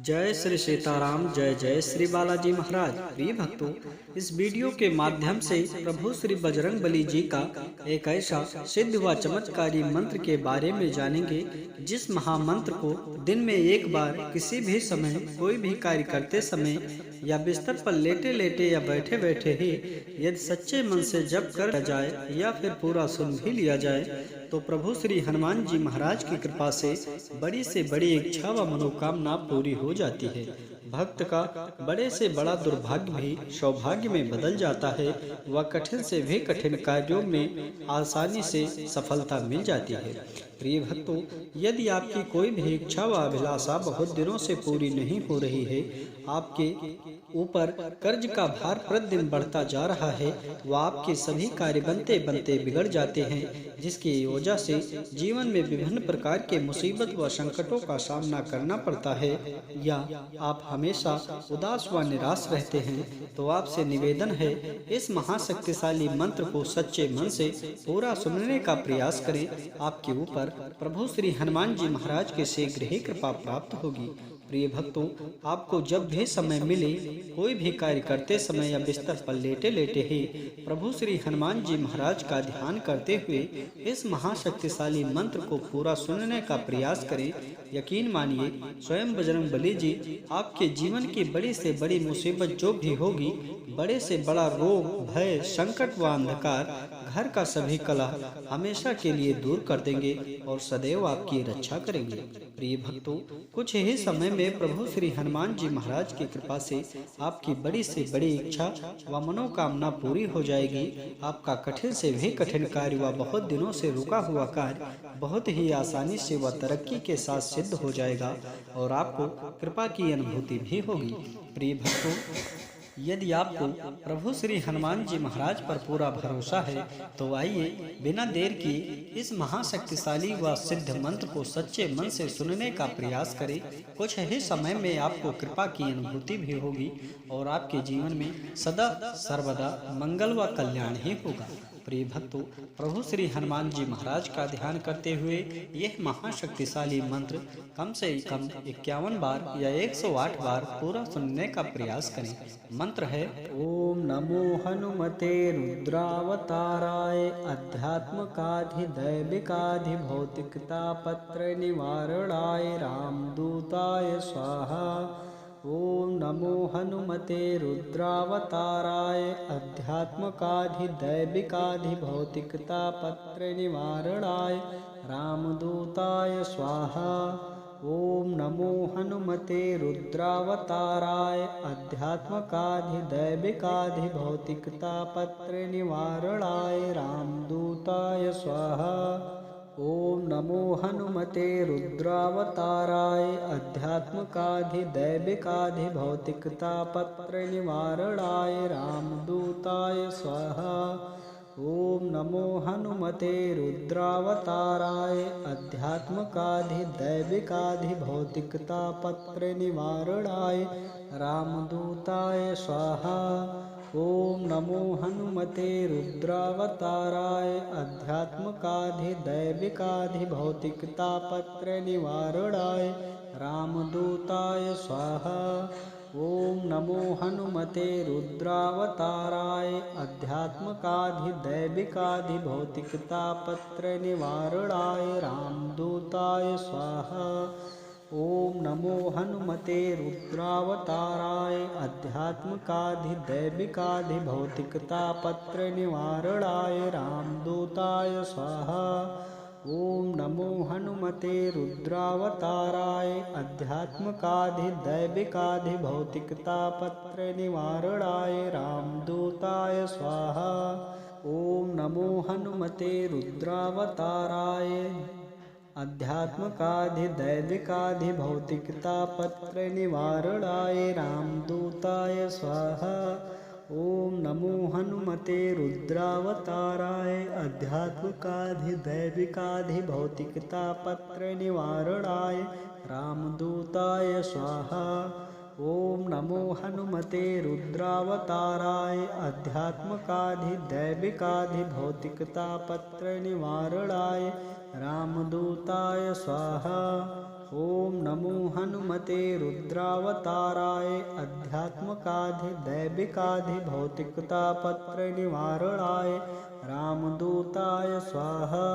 जय श्री सीताराम। जय जय श्री बालाजी महाराज। प्रिय भक्तों, इस वीडियो के माध्यम से प्रभु श्री बजरंग बली जी का एक ऐसा सिद्ध व चमत्कारी मंत्र के बारे में जानेंगे, जिस महामंत्र को दिन में एक बार किसी भी समय कोई भी कार्य करते समय या बिस्तर पर लेटे लेटे या बैठे बैठे ही यदि सच्चे मन से जप कर जाए या फिर पूरा सुन भी लिया जाए तो प्रभु श्री हनुमान जी महाराज की कृपा से बड़ी इच्छा व मनोकामना पूरी हो जाती है। भक्त का बड़े से बड़ा दुर्भाग्य भी सौभाग्य में बदल जाता है व कठिन से भी कठिन कार्यों में आसानी से सफलता मिल जाती है। प्रिय भक्तों, यदि आपकी कोई भी इच्छा व अभिलाषा बहुत दिनों से पूरी नहीं हो रही है, आपके ऊपर कर्ज का भार प्रतिदिन बढ़ता जा रहा है व आपके सभी कार्य बनते बनते बिगड़ जाते हैं, जिसकी वजह से जीवन में विभिन्न प्रकार के मुसीबत व संकटों का सामना करना पड़ता है, या आप हमेशा उदास व निराश रहते हैं, तो आपसे निवेदन है, इस महाशक्तिशाली मंत्र को सच्चे मन से पूरा सुनने का प्रयास करें। आपके ऊपर प्रभु श्री हनुमान जी महाराज के शीघ्र ही कृपा प्राप्त होगी। प्रिय भक्तों, आपको जब भी समय मिले, कोई भी कार्य करते समय या बिस्तर पर लेटे लेटे ही प्रभु श्री हनुमान जी महाराज का ध्यान करते हुए इस महाशक्तिशाली मंत्र को पूरा सुनने का प्रयास करें। यकीन मानिए, स्वयं बजरंग बली जी आपके जीवन की बड़ी से बड़ी मुसीबत जो भी होगी, बड़े से बड़ा रोग, भय, संकट व अंधकार, घर का सभी कलह हमेशा के लिए दूर कर देंगे और सदैव आपकी रक्षा करेंगे। प्रिय भक्तों, कुछ ही समय में प्रभु श्री हनुमान जी महाराज की कृपा से आपकी बड़ी से बड़ी इच्छा व मनोकामना पूरी हो जाएगी। आपका कठिन से भी कठिन कार्य व बहुत दिनों से रुका हुआ कार्य बहुत ही आसानी से व तरक्की के साथ सिद्ध हो जाएगा और आपको कृपा की अनुभूति भी होगी। प्रिय भक्तों, यदि आपको प्रभु श्री हनुमान जी महाराज पर पूरा भरोसा है तो आइए बिना देर किए इस महाशक्तिशाली व सिद्ध मंत्र को सच्चे मन से सुनने का प्रयास करें। कुछ ही समय में आपको कृपा की अनुभूति भी होगी और आपके जीवन में सदा सर्वदा मंगल व कल्याण ही होगा। प्रिय भक्तों, प्रभु श्री हनुमान जी महाराज का ध्यान करते हुए यह महाशक्तिशाली मंत्र कम से कम 51 बार या 108 बार पूरा सुनने का प्रयास करें। मंत्र है: ओम नमो हनुमते रुद्रावताराय अध्यात्मकाधिदैविकाधि भौतिकता पत्र निवारणाय रामदूताय स्वाहा। ओम नमो हनुमते रुद्रावताराय अध्यात्मकाधिदैविकाधि भौतिकता पत्र निवारणाय रामदूताय स्वाहा। ओम नमो हनुमते रुद्रावताराय अध्यात्मकाधिदैविकाधि भौतिकता पत्र निवारणाय रामदूताय स्वाहा। ओम नमो हनुमते रुद्रावताराय अध्यात्मकाधिदैविकाधि भौतिकता पत्र निवारणाय रामदूताय स्वाहा। ओम नमो हनुमते रुद्रावताराय अध्यात्मकाधिदैविकाधि भौतिकता पत्र निवारणाय रामदूताय स्वाहा। ओम नमो हनुमते रुद्रावताराय अध्यात्मकाधिदैविकाधि भौतिकता पत्र निवारणाय रामदूताय स्वाहा। ओम नमो हनुमते रुद्रावताराय अध्यात्मकाधिदैविकाधि भौतिकता पत्र निवारणाय रामदूताय स्वाहा। ओम नमो हनुमते रुद्रावताराय अध्यात्मकाधिदैविकाधि भौतिकता पत्र निवारणाय रामदूताय स्वाहा। ओम नमो हनुमते रुद्रावताराय अध्यात्मकाधिदैविकाधि भौतिकता पत्र निवारणाय रामदूताय स्वाहा। ओम नमो हनुमते रुद्रावताराय अध्यात्मकाधिदैविकाधि भौतिकता पत्र निवारणाय रामदूताय स्वाहा। ओम नमो हनुमते रुद्रावताराय अध्यात्मकाधिदैविकाधि भौतिकता पत्र निवारणाय रामदूताय स्वाहा। ओम नमो हनुमते रुद्रावताराय अध्यात्मकाधिदैविकाधि भौतिकता पत्र निवारणाय रामदूताय स्वाहा। ओम नमो हनुमते रुद्रावताराय अध्यात्मकाधिदैविकाधिभौतिकतापत्र निवारणाय रामदूताय स्वाहा।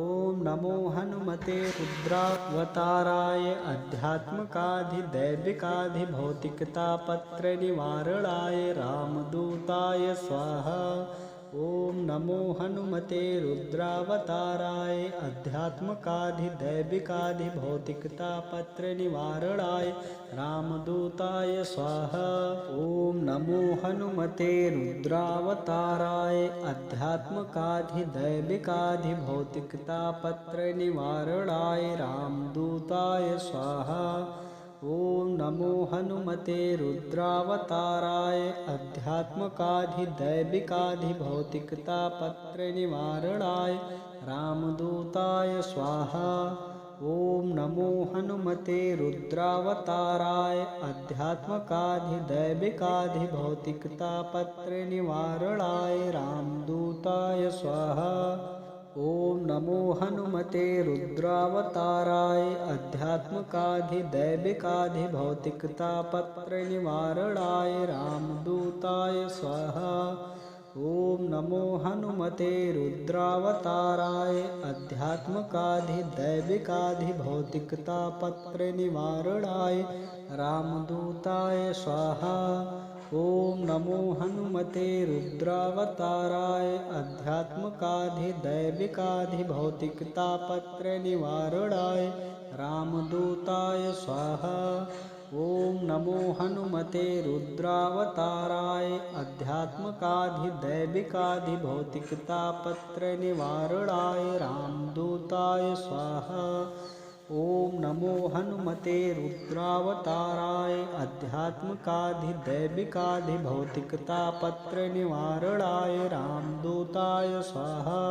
ओम नमो हनुमते रुद्रावताराय अध्यात्मकाधिदैविकाधिभौतिकतापत्र निवारणाय रामदूताय स्वाहा। ओम नमो हनुमते रुद्रावताराय अध्यात्मकाधिदैविकाधिभौतिकतापत्र निवारणाय रामदूताय स्वाहा। ओम नमो हनुमते रुद्रावताराय अध्यात्मकाधिदैविकाधिभौतिकतापत्र निवारणाय रामदूताय स्वाहा। ओम नमो हनुमते रुद्रावताराय अध्यात्मकाधिदैविकाधिभौतिकतापत्र निवारणाय रामदूताय स्वाहा। ओम नमो हनुमते रुद्रावताराय अध्यात्मकाधिदैविकाधिभौतिकतापत्र निवारणाय रामदूताय स्वाहा। ओम नमो हनुमते रुद्रावताराय अध्यात्मकाधिदैविकाधिभौतिकतापत्र निवारणाय रामदूताय स्वाहा। ओम नमो हनुमते रुद्रावताराय अध्यात्मकाधिदैविकाधिभौतिकतापत्र निवारणाय रामदूताय स्वाहा। ओम नमो हनुमते रुद्रावताराय अध्यात्मकाधिदैविकाधिभौतिकतापत्र निवारणाय रामदूताय स्वाहा। ओम नमो हनुमते रुद्रावताराय अध्यात्मकाधिदैविकाधिभौतिकतापत्र निवारणाय रामदूताय स्वाहा। ओम नमो हनुमते रुद्रावताराय अध्यात्मकाधिदैविकाधिभौतिकतापत्र निवारणाय रामदूताय स्वाहा।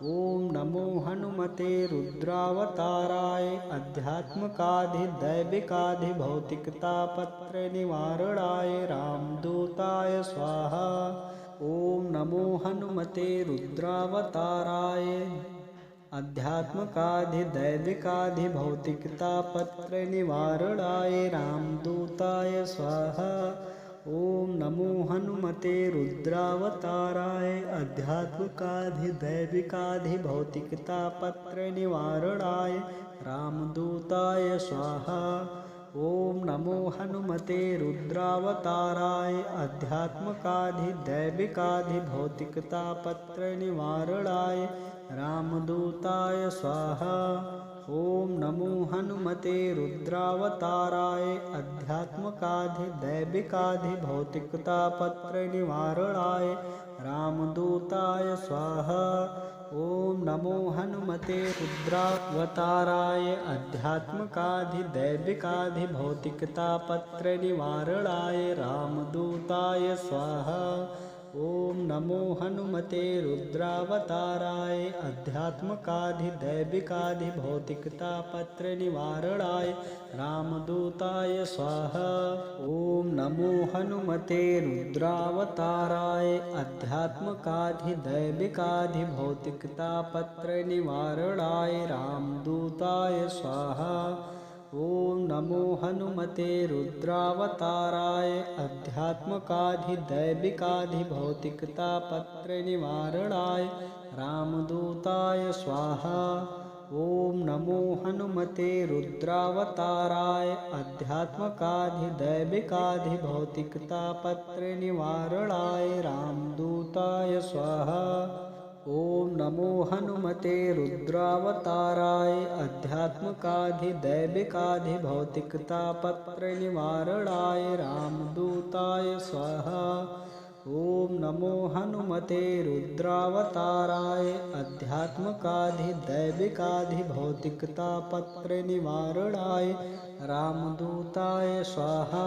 ओम नमो हनुमते रुद्रावताराय अध्यात्मकाधिदैविकाधिभौतिकतापत्र निवारणाय रामदूताय स्वाहा। ओम नमो हनुमते रुद्रावताराय अध्यात्मकाधिदैविकाधिभौतिकतापत्र निवारणाय रामदूताय स्वाहा। ओम नमो हनुमते रुद्रावताराय अध्यात्मकाधिदैविकाधिभौतिकतापत्र निवारणाय रामदूताय स्वाहा। ओम नमो हनुमते रुद्रावताराय अध्यात्मकाधिदैविकाधिभौतिकतापत्र निवारणाय रामदूताय स्वाहा। ओम नमो हनुमते रुद्रावताराय अध्यात्मकाधिदैविकाधिभौतिकतापत्र निवारणाय रामदूताय स्वाहा। ओम नमो हनुमते रुद्रावताराय अध्यात्मकाधिदैविकाधिभौतिकतापत्र निवारणाय रामदूताय स्वाहा। ओम नमो हनुमते रुद्रावताराय अध्यात्मकाधिदैविकाधिभौतिकतापत्र निवारणाय रामदूताय स्वाहा। ओम नमो हनुमते रुद्रावताराय अध्यात्मकाधिदैविकाधिभौतिकतापत्र निवारणाय रामदूताय स्वाहा। ओम नमो हनुमते रुद्रावताराय अध्यात्मकाधिदैविकाधिभौतिकतापत्र निवारणाय रामदूताय स्वाहा। ओम नमो हनुमते रुद्रावताराय अध्यात्मकाधिदैविकाधिभौतिकतापत्र निवारणाय रामदूताय स्वाहा। ओम नमो हनुमते रुद्रावताराय अध्यात्मकाधिदैविकाधिभौतिकतापत्र निवारणाय रामदूताय स्वाहा। ओम नमो हनुमते रुद्रावताराय अध्यात्मकाधिदैविकाधिभौतिकतापत्र निवारणाय रामदूताय स्वाहा।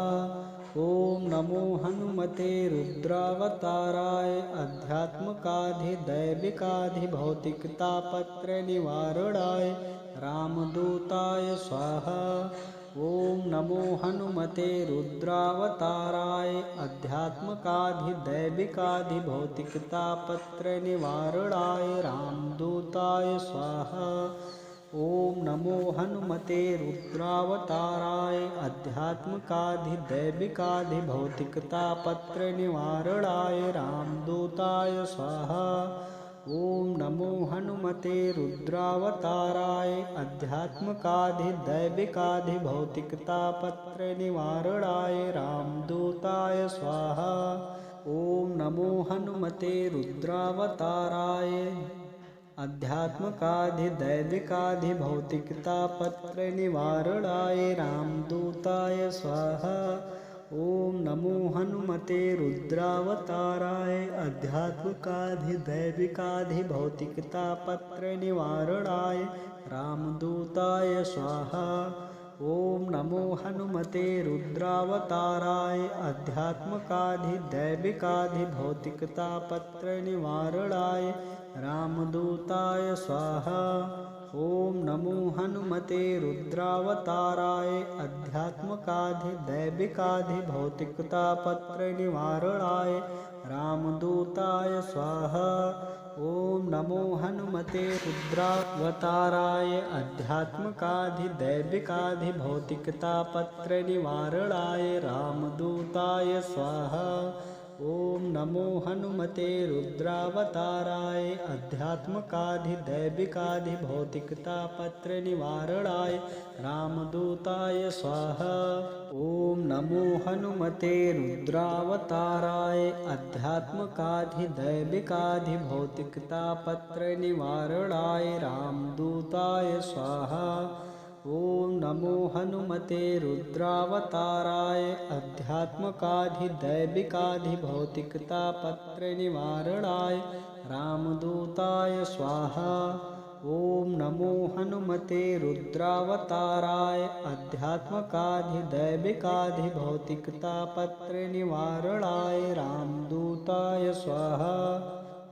ओम नमो हनुमते रुद्रावताराय अध्यात्मकाधिदैविकाधिभौतिकतापत्र निवारणाय रामदूताय स्वाहा। ओम नमो हनुमते रुद्रावताराय अध्यात्मकाधिदैविकाधिभौतिकतापत्र निवारणाय रामदूताय स्वाहा। ओम नमो हनुमते रुद्रावताराय आध्यात्मिकाधिदैविकाधिभौतिकतापत्र निवारणाय रामदूताय स्वाहा। ओम नमो हनुमते रुद्रावताराय आध्यात्मिकाधिदैविकाधिभौतिकतापत्र निवारणाय रामदूताय स्वाहा। ओम नमो हनुमते रुद्रावताराय आध्यात्मिकाधिदैविकाधिभौतिकतापत्र निवारणाय रामदूताय स्वाहा। ओम नमो हनुमते रुद्रावताराय आध्यात्मिकाधिदैविकाधिभौतिकतापत्र निवारणाय रामदूताय स्वाहा। ओम नमो हनुमते रुद्रावताराय आध्यात्मिकाधिदैविकाधिभौतिकतापत्र निवारणाय रामदूताय स्वाहा। ओम नमो हनुमते रुद्रावताराय आध्यात्मिकाधिदैविकाधिभौतिकतापत्र निवारणाय रामदूताय स्वाहा। ओम नमो हनुमते रुद्रावताराय आध्यात्मिकाधिदैविकाधिभौतिकतापत्र निवारणाय रामदूताय स्वाहा। ओम नमो हनुमते रुद्रावताराय आध्यात्मिकाधिदैविकाधिभौतिकतापत्र निवारणाय रामदूताय स्वाहा। ओम नमो हनुमते रुद्रावताराय आध्यात्मिकाधिदैविकाधिभौतिकतापत्र निवारणाय रामदूताय स्वाहा। ओम नमो हनुमते रुद्रावताराय आध्यात्मिकाधिदैविकाधिभौतिकतापत्र निवारणाय रामदूताय स्वाहा। ओम नमो हनुमते रुद्रावताराय आध्यात्मिकाधिदैविकाधिभौतिकतापत्र निवारणाय रामदूताय स्वाहा।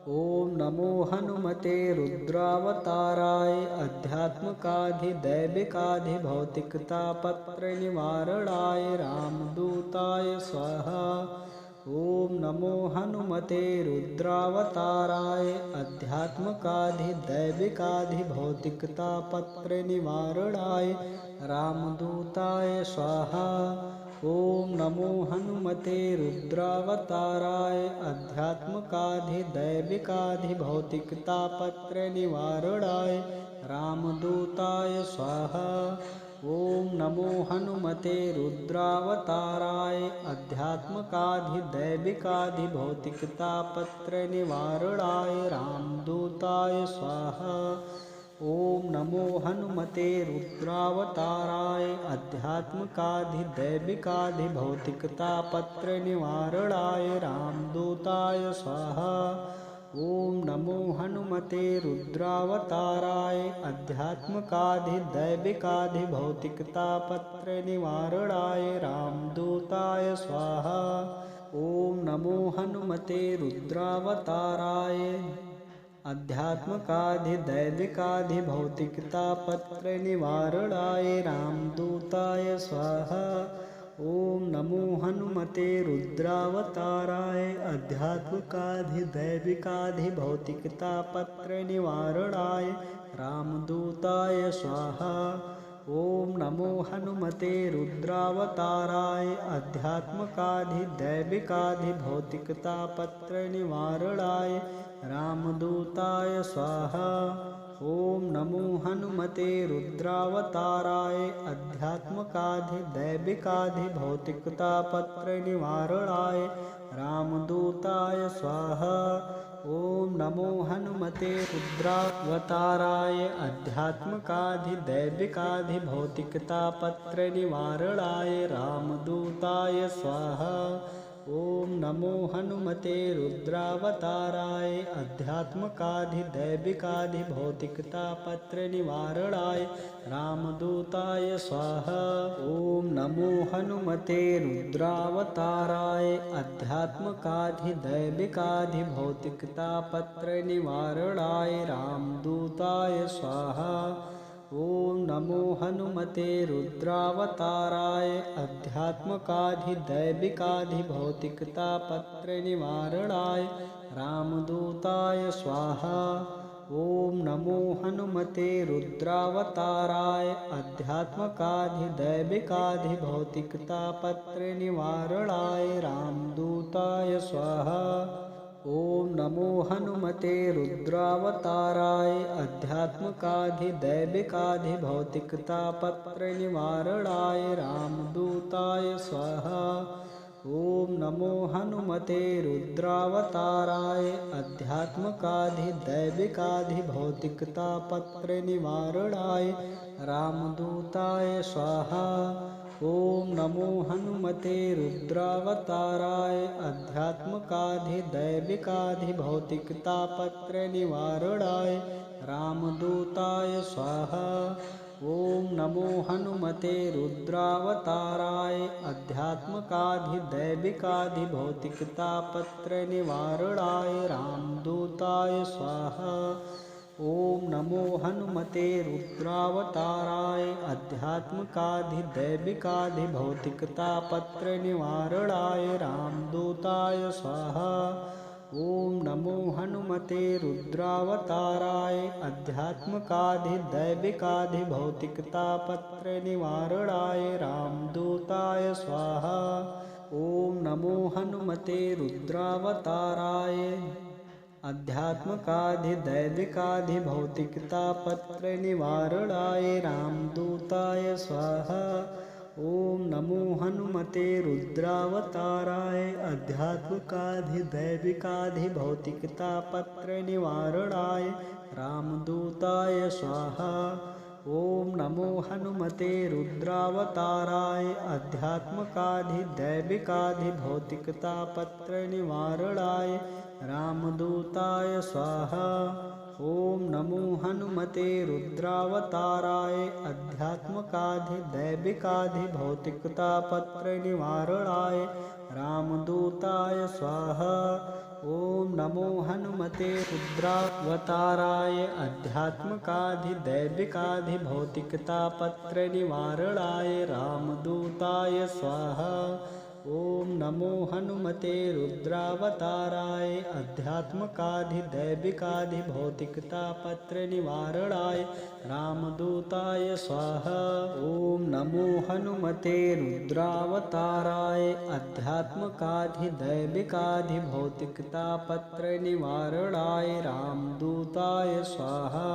ओम नमो हनुमते रुद्रावताराय आध्यात्मिकाधिदैविकाधिभौतिकतापत्र निवारणाय रामदूताय स्वाहा। ओम नमो हनुमते रुद्रावताराय आध्यात्मिकाधिदैविकाधिभौतिकतापत्र निवारणाय रामदूताय स्वाहा। ओम नमो हनुमते रुद्रावताराय आध्यात्मिकाधिदैविकाधिभौतिकतापत्र निवारणाय रामदूताय स्वाहा। ओम नमो हनुमते रुद्रावताराय आध्यात्मिकाधिदैविकाधिभौतिकतापत्र निवारणाय रामदूताय स्वाहा। ओम नमो हनुमते रुद्रावताराय आध्यात्मिकाधिदैविकाधिभौतिकतापत्र निवारणाय रामदूताय स्वाहा। ओम नमो हनुमते रुद्रावताराय आध्यात्मिकाधिदैविकाधिभौतिकतापत्र निवारणाय रामदूताय स्वाहा। ओम नमो हनुमते रुद्रावताराय आध्यात्मिकाधिदैविकाधिभौतिकतापत्र निवारणाय रामदूताय स्वाहा। ओम नमो हनुमते रुद्रावताराय आध्यात्मिकाधिदैविकाधिभौतिकतापत्र निवारणाय रामदूताय स्वाहा। ओम नमो हनुमते रुद्रावताराय आध्यात्मिकाधिदैविकाधिभौतिकतापत्र निवारणाय रामदूताय स्वाहा। ओम नमो हनुमते रुद्रावताराय आध्यात्मिकाधिदैविकाधिभौतिकतापत्र निवारणाय रामदूताय स्वाहा। ओम नमो हनुमते रुद्रावताराय आध्यात्मिकाधिदैविकाधिभौतिकतापत्र निवारणाय रामदूताय स्वाहा। ओम नमो हनुमते रुद्रावताराय आध्यात्मिकाधिदैविकाधिभौतिकतापत्र निवारणाय रामदूताय स्वाहा। ओम नमो हनुमते रुद्रावताराय आध्यात्मिकाधिदैविकाधिभौतिकतापत्र निवारणाय रामदूताय स्वाहा। ओम नमो हनुमते रुद्रावताराय आध्यात्मिकाधिदैविकाधिभौतिकतापत्र निवारणाय रामदूताय स्वाहा। ओम नमो हनुमते रुद्रावताराय अध्यात्मकाधिदैविकाधिभौतिकतापत्र निवारणाय रामदूताय स्वाहा। ओम नमो हनुमते रुद्रावताराय अध्यात्मकाधिदैविकाधिभौतिकतापत्र निवारणाय रामदूताय स्वाहा। ओम नमो हनुमते रुद्रावताराय अध्यात्मकाधिदैविकाधिभौतिकतापत्र निवारणाय रामदूताय स्वाहा। ओम नमो हनुमते रुद्रावताराय अध्यात्मकाधिदैविकाधिभौतिकतापत्र निवारणाय रामदूताय स्वाहा। ओम नमो हनुमते रुद्रावताराय अध्यात्मकाधिदैविकाधिभौतिकतापत्र निवारणाय रामदूताय स्वाहा। ओम नमो हनुमते रुद्रावताराय अध्यात्मकाधिदैविकाधिभौतिकतापत्र निवारणाय रामदूताय स्वाहा। ओम नमो हनुमते रुद्रावताराय अध्यात्मकाधिदैविकाधिभौतिकतापत्र निवारणाय रामदूताय स्वाहा। ओम नमो हनुमते रुद्रावताराय अध्यात्मकाधिदैविकाधिभौतिकतापत्र निवारणाय रामदूताय स्वाहा। ओम नमो हनुमते रुद्रावताराय अध्यात्मकाधिदैविकाधिभौतिकतापत्र निवारणाय रामदूताय स्वाहा। ओम नमो हनुमते रुद्रावताराय अध्यात्मकाधिदैविकाधिभौतिकतापत्र निवारणाय रामदूताय स्वाहा। ओम नमो हनुमते रुद्रावताराय अध्यात्मकाधिदैविकाधिभौतिकतापत्र निवारणाय रामदूताय स्वाहा। ओम नमो हनुमते रुद्रावताराय अध्यात्मकाधिदैविकाधिभौतिकतापत्र निवारणाय रामदूताय स्वाहा। ओम नमो हनुमते रुद्रावताराय अध्यात्मकाधिदैविकाधिभौतिकतापत्र निवारणाय रामदूताय स्वाहा। ओम नमो हनुमते रुद्रावताराय अध्यात्मकाधिदैविकाधिभौतिकतापत्र निवारणाय रामदूताय स्वाहा।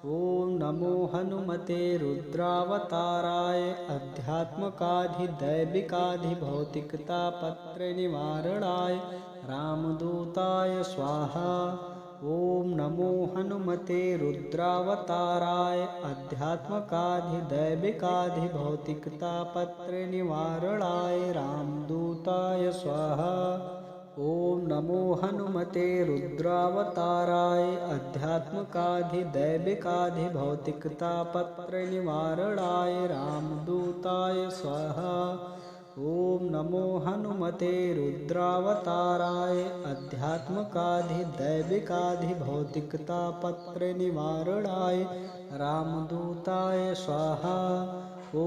ओम नमो हनुमते रुद्रावताराय अध्यात्मकाधिदैविकाधिभौतिकतापत्र निवारणाय रामदूताय स्वाहा। ओम नमो हनुमते रुद्रावताराय अध्यात्मकाधिदैविकाधिभौतिकतापत्र निवारणाय रामदूताय स्वाहा। ओम नमो हनुमते रुद्रावताराय अध्यात्मकाधिदैविकाधिभौतिकतापत्र निवारणाय रामदूताय स्वाहा। ओम नमो हनुमते रुद्रावताराय अध्यात्मकाधिदैविकाधिभौतिकतापत्र निवारणाय रामदूताय स्वाहा।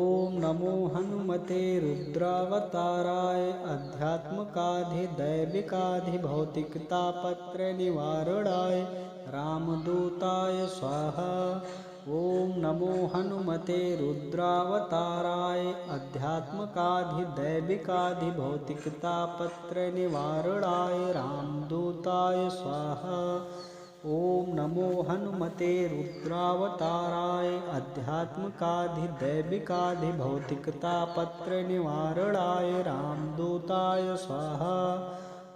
ओम नमो हनुमते रुद्रावताराय अध्यात्मकाधिदैविकाधिभौतिकतापत्र निवारणाय रामदूताय स्वाहा। ओम नमो हनुमते रुद्रावताराय अध्यात्मकाधिदैविकाधिभौतिकतापत्र निवारणाय रामदूताय स्वाहा। ओम नमो हनुमते रुद्रावताराय अध्यात्मकाधिदैविकाधिभौतिकतापत्र निवारणाय रामदूताय स्वाहा।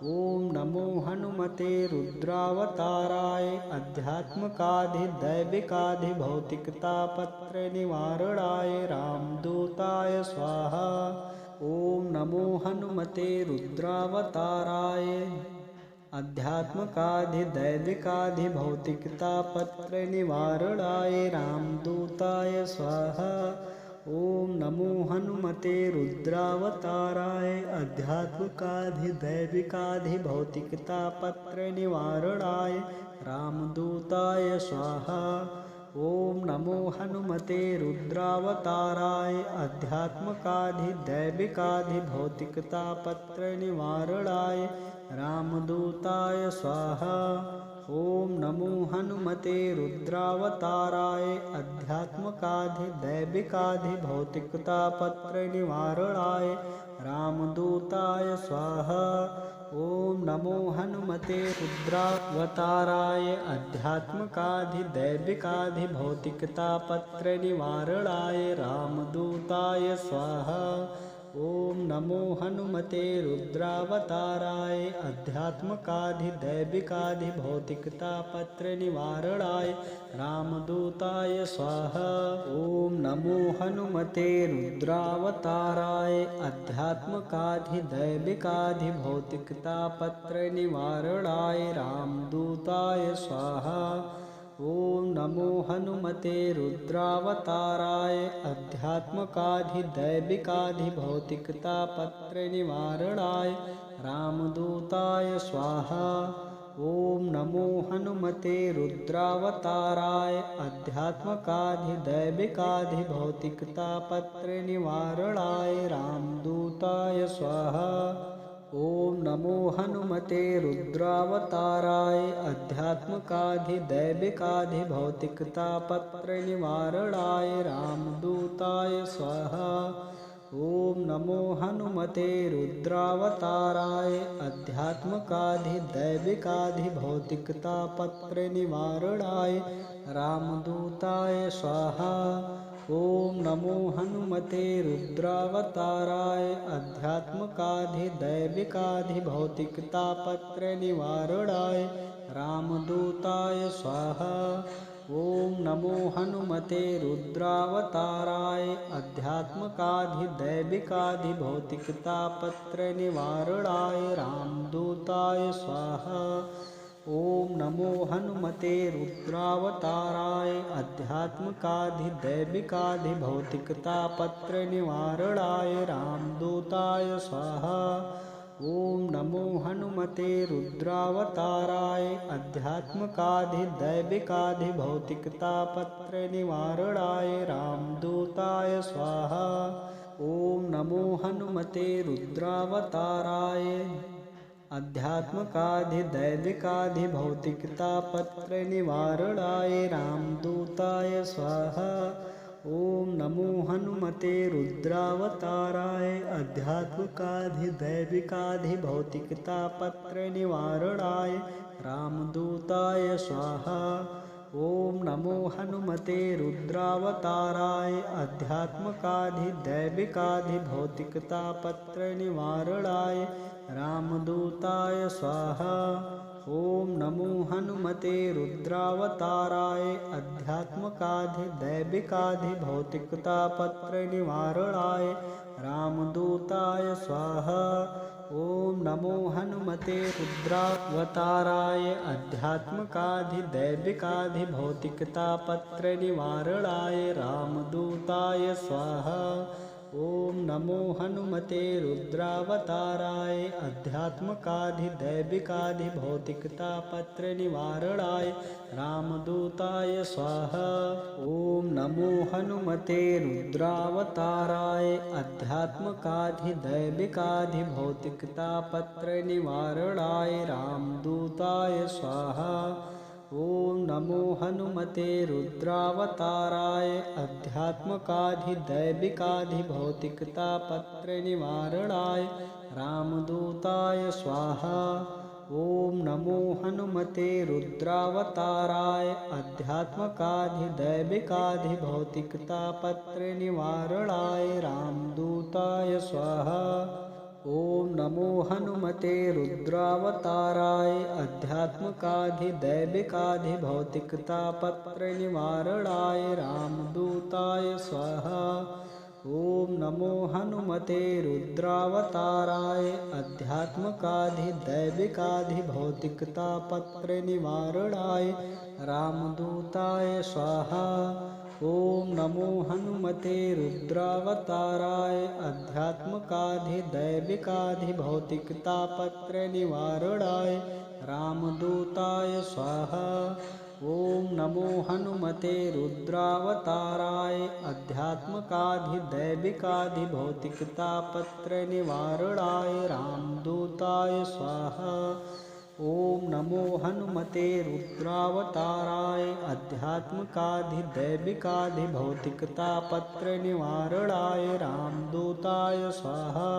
ओम नमो हनुमते रुद्रावताराय अध्यात्मकाधिदैविकाधिभौतिकतापत्र निवारणाय रामदूताय स्वाहा। ओम नमो हनुमते रुद्रावताराय अध्यात्मकाधिदैविकाधिभौतिकतापत्र निवारणाय रामदूताय स्वाहा। ओम नमो हनुमते रुद्रावताराय अध्यात्मकाधिदैविकाधिभौतिकतापत्र निवारणाय रामदूताय स्वाहा। ओम नमो हनुमते रुद्रावताराय अध्यात्मकाधिदैविकाधिभौतिकतापत्र निवारणाय रामदूताय स्वाहा। ओम नमो हनुमते रुद्रावताराय अध्यात्मकाधिदैविकाधिभौतिकतापत्र निवारणाय रामदूताय स्वाहा। ओम नमो हनुमते रुद्रावताराय अध्यात्मकाधिदैविकाधिभौतिकतापत्र निवारणाय रामदूताय स्वाहा। ओम नमो हनुमते रुद्रावताराय अध्यात्मकाधिदैविकाधिभौतिकतापत्र निवारणाय रामदूताय स्वाहा। ओम नमो हनुमते रुद्रावताराय अध्यात्मकाधिदैविकाधिभौतिकतापत्र निवारणाय रामदूताय स्वाहा। ओम नमो हनुमते रुद्रावताराय अध्यात्मकाधिदैविकाधिभौतिकतापत्र निवारणाय रामदूताय स्वाहा। ओम नमो हनुमते रुद्रावताराय अध्यात्मकाधिदैविकाधिभौतिकतापत्र निवारणाय रामदूताय स्वाहा। ओम नमो हनुमते रुद्रावताराय अध्यात्मकाधिदैविकाधिभौतिकतापत्र निवारणाय रामदूताय स्वाहा। ओम नमो हनुमते रुद्रावताराय अध्यात्मकाधिदैविकाधिभौतिकतापत्र निवारणाय रामदूताय स्वाहा। ओम नमो हनुमते रुद्रावताराय अध्यात्मकाधिदैविकाधिभौतिकतापत्र निवारणाय रामदूताय स्वाहा। ओम नमो हनुमते रुद्रावताराय अध्यात्मकाधिदैविकाधिभौतिकतापत्र निवारणाय रामदूताय स्वाहा। ओम नमो हनुमते रुद्रावताराय अध्यात्मकाधिदैविकाधिभौतिकतापत्र निवारणाय रामदूताय स्वाहा। ओम नमो हनुमते रुद्रावताराय अध्यात्मकाधिदैविकाधिभौतिकतापत्र निवारणाय रामदूताय स्वाहा। ओम नमो हनुमते रुद्रावताराय अध्यात्मकाधिदैविकाधिभौतिकतापत्र निवारणाय रामदूताय स्वाहा। ओम नमो हनुमते रुद्रावताराय अध्यात्मकाधिदैविकाधिभौतिकतापत्र निवारणाय रामदूताय स्वाहा। ओम नमो हनुमते रुद्रावताराय अध्यात्मकाधिदैविकाधिभौतिकतापत्र निवारणाय रामदूताय स्वाहा। ओम नमो हनुमते रुद्रावताराय अध्यात्मकाधिदैविकाधिभौतिकतापत्र निवारणाय रामदूताय स्वाहा। ओम नमो हनुमते रुद्रावताराय अध्यात्मकाधिदैविकाधिभौतिकतापत्र निवारणाय रामदूताय स्वाहा। ओम नमो हनुमते रुद्रावताराय अध्यात्मकाधिदैविकाधिभौतिकतापत्र निवारणाय रामदूताय स्वाहा। ओम नमो हनुमते रुद्रावताराय अध्यात्मकाधिदैविकाधिभौतिकतापत्र निवारणाय रामदूताय स्वाहा। ओम नमो हनुमते रुद्रावताराय अध्यात्मकाधिदैविकाधिभौतिकतापत्र निवारणाय रामदूताय स्वाहा। ओम नमो हनुमते रुद्रावताराय अध्यात्मकाधिदैविकाधिभौतिकतापत्र निवारणाय रामदूताय स्वाहा। ओम नमो हनुमते रुद्रावताराय अध्यात्मकाधिदैविकाधिभौतिकतापत्र निवारणाय रामदूताय स्वाहा। ओम नमो हनुमते रुद्रावताराय अध्यात्मकाधिदैविकाधिभौतिकतापत्र निवारणाय रामदूताय स्वाहा। ओम नमो हनुमते रुद्रावताराय अध्यात्मकाधिदैविकाधिभौतिकतापत्र निवारणाय रामदूताय स्वाहा। ओम नमो हनुमते रुद्रावताराय अध्यात्मकाधिदैविकाधिभौतिकतापत्र निवारणाय रामदूताय स्वाहा। ओम नमो हनुमते रुद्रावताराय आध्यात्मिकाधिदैविकाधिभौतिकतापत्र निवारणाय रामदूताय स्वाहा।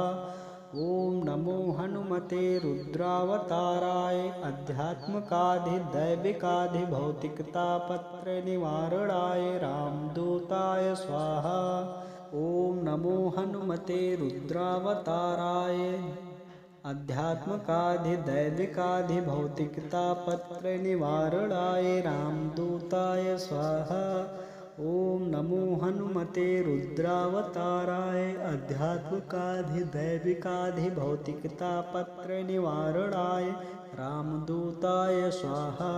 ओम नमो हनुमते रुद्रावताराय आध्यात्मिकाधिदैविकाधिभौतिकतापत्र निवारणाय रामदूताय स्वाहा। ओम नमो हनुमते रुद्रावताराय आध्यात्मिकाधिदैविकाधिभौतिकतापत्र निवारणाय रामदूताय स्वाहा। ओम नमो हनुमते रुद्रावताराय आध्यात्मिकाधिदैविकाधिभौतिकतापत्र निवारणाय रामदूताय स्वाहा।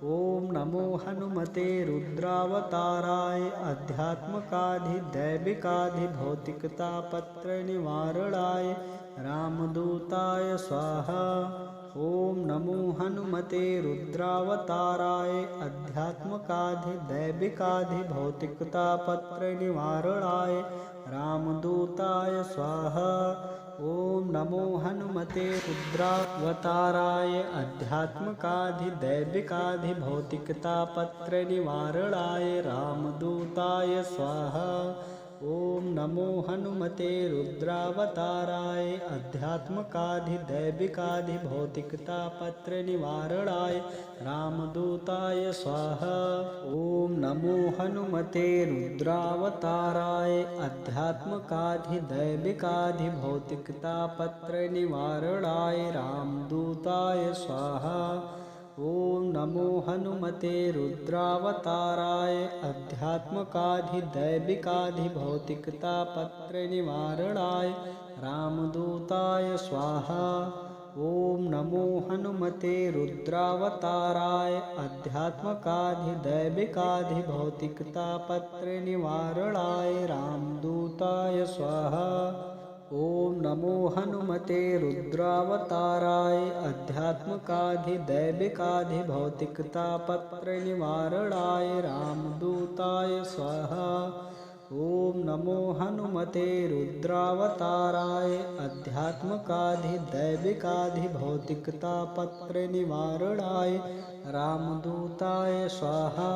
ओम नमो हनुमते रुद्रावताराय आध्यात्मिकाधिदैविकाधिभौतिकतापत्र निवारणाय रामदूताय स्वाहा। ओम नमो हनुमते रुद्रावताराय आध्यात्मिकाधिदैविकाधिभौतिकतापत्र निवारणाय रामदूताय स्वाहा। ओम नमो हनुमते रुद्रावताराय आध्यात्मिकाधिदैविकाधिभौतिकतापत्र निवारणाय रामदूताय स्वाहा। ओम नमो हनुमते रुद्रावताराय आध्यात्मिकाधिदैविकाधिभौतिकतापत्र निवारणाय रामदूताय स्वाहा। ओम नमो हनुमते रुद्रावताराय आध्यात्मिकाधिदैविकाधिभौतिकतापत्र निवारणाय रामदूताय स्वाहा। ओम नमो हनुमते रुद्रावताराय आध्यात्मिकाधिदैविकाधिभौतिकतापत्र निवारणाय रामदूताय स्वाहा। ओम नमो हनुमते रुद्रावताराय आध्यात्मिकाधिदैविकाधिभौतिकतापत्र निवारणाय रामदूताय स्वाहा। ओम नमो हनुमते रुद्रावताराय आध्यात्मिकाधिदैविकाधिभौतिकतापत्र निवारणाय रामदूताय स्वाहा। ओम नमो हनुमते रुद्रावताराय आध्यात्मिकाधिदैविकाधिभौतिकतापत्र निवारणाय रामदूताय स्वाहा।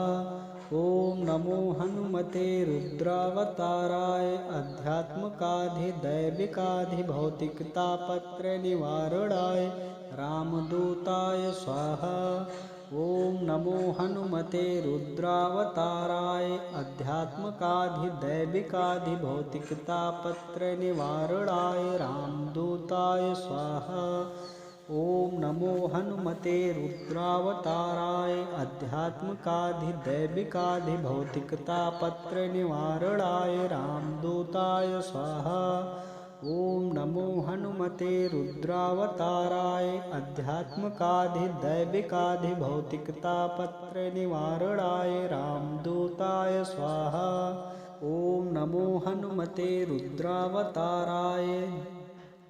ओम नमो हनुमते रुद्रावताराय आध्यात्मिकाधिदैविकाधिभौतिकतापत्र निवारणाय रामदूताय स्वाहा। ओम नमो हनुमते रुद्रावताराय आध्यात्मिकाधिदैविकाधिभौतिकतापत्र निवारणाय रामदूताय स्वाहा। ओम नमो हनुमते रुद्रावताराय आध्यात्मिकाधिदैविकाधिभौतिकतापत्र निवारणाय रामदूताय स्वाहा। ओम नमो हनुमते रुद्रावताराय आध्यात्मिकाधिदैविकाधिभौतिकतापत्र निवारणाय रामदूताय स्वाहा। ओम नमो हनुमते रुद्रावताराय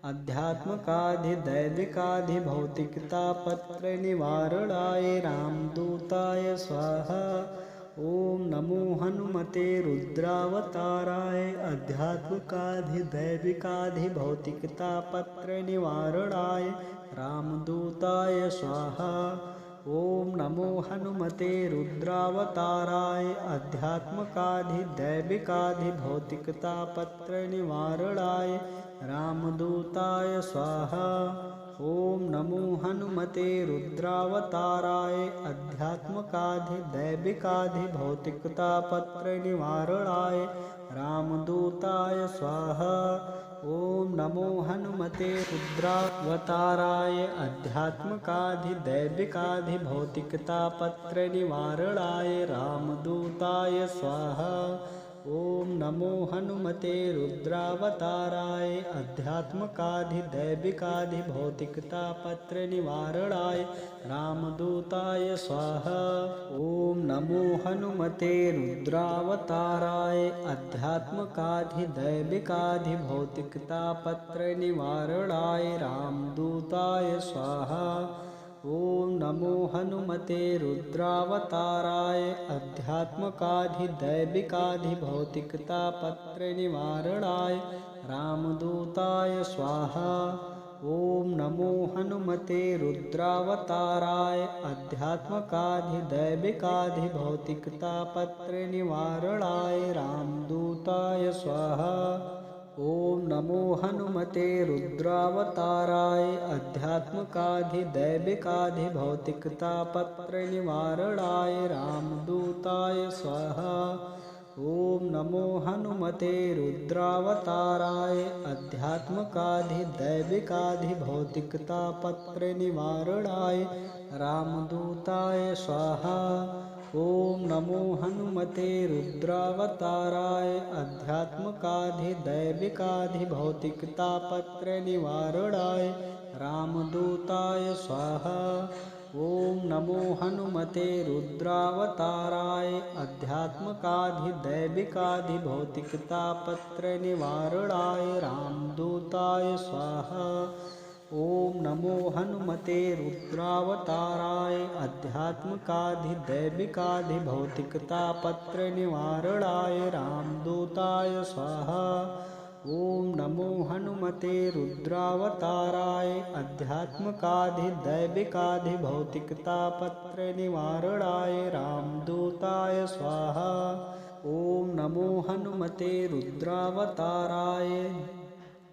आध्यात्मिकाधिदैविकाधिभौतिकतापत्र निवारणाय रामदूताय स्वाहा। ओम नमो हनुमते रुद्रावताराय आध्यात्मिकाधिदैविकाधिभौतिकतापत्र निवारणाय रामदूताय स्वाहा। ओम नमो हनुमते रुद्रावताराय आध्यात्मिकाधिदैविकाधिभौतिकतापत्र निवारणाय रामदूताय स्वाहा। ओम नमो हनुमते रुद्रावताराय आध्यात्मिकाधिदैविकाधिभौतिकतापत्र निवारणाय रामदूताय स्वाहा। ओम नमो हनुमते रुद्रावताराय आध्यात्मिकाधिदैविकाधिभौतिकतापत्र निवारणाय रामदूताय स्वाहा। ओम नमो हनुमते रुद्रावताराय आध्यात्मिकाधिदैविकाधिभौतिकतापत्र निवारणाय रामदूताय स्वाहा। ओम नमो हनुमते रुद्रावताराय आध्यात्मिकाधिदैविकाधिभौतिकतापत्र निवारणाय रामदूताय स्वाहा। ओम नमो हनुमते रुद्रावताराय आध्यात्मिकाधिदैविकाधिभौतिकतापत्र निवारणाय रामदूताय स्वाहा। ओम नमो हनुमते रुद्रावताराय अध्यात्मकाधिदैविकाधिभौतिकतापत्र निवारणाय रामदूताय स्वाहा। ओम नमो हनुमते रुद्रावताराय अध्यात्मकाधिदैविकाधिभौतिकतापत्र निवारणाय रामदूताय स्वाहा। ओम नमो हनुमते रुद्रावताराय अध्यात्मकाधिदैविकाधिभौतिकतापत्र निवारणाय रामदूताय स्वाहा। ओम नमो हनुमते रुद्रावताराय अध्यात्मकाधिदैविकाधिभौतिकतापत्र निवारणाय रामदूताय स्वाहा। ओम नमो हनुमते रुद्रावताराय अध्यात्मकाधिदैविकाधिभौतिकतापत्र निवारणाय रामदूताय स्वाहा। ओम नमो हनुमते रुद्रावताराय अध्यात्मकाधिदैविकाधिभौतिकतापत्र निवारणाय रामदूताय स्वाहा। ओम नमो हनुमते रुद्रावताराय अध्यात्मकाधिदैविकाधिभौतिकतापत्र निवारणाय रामदूताय स्वाहा। ओम नमो हनुमते रुद्रावताराय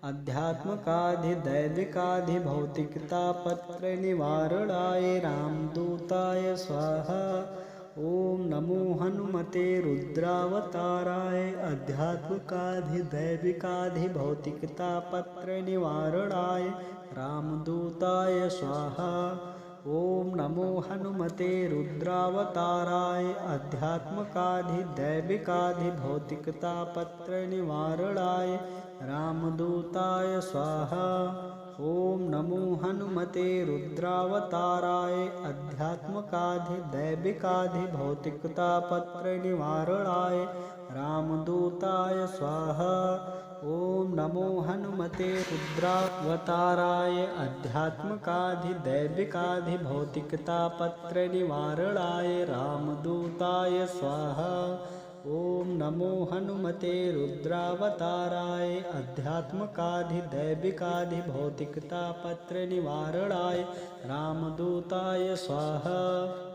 अध्यात्मकाधिदैविकाधिभौतिकतापत्र निवारणाय रामदूताय स्वाहा। ओम नमो हनुमते रुद्रावताराय अध्यात्मकाधिदैविकाधिभौतिकतापत्र निवारणाय रामदूताय स्वाहा। ओम नमो हनुमते रुद्रावताराय अध्यात्मकाधिदैविकाधिभौतिकतापत्र निवारणाय रामदूताय स्वाहा। ओम नमो हनुमते रुद्रावताराय अध्यात्मकाधिदैविकाधिभौतिकतापत्र निवारणाय रामदूताय स्वाहा। ओम नमो हनुमते रुद्रावताराय अध्यात्मकाधिदैविकाधिभौतिकतापत्र निवारणाय रामदूताय स्वाहा। ओम नमो हनुमते रुद्रावताराय अध्यात्मकाधिदैविकाधिभौतिकतापत्र निवारणाय रामदूताय स्वाहा।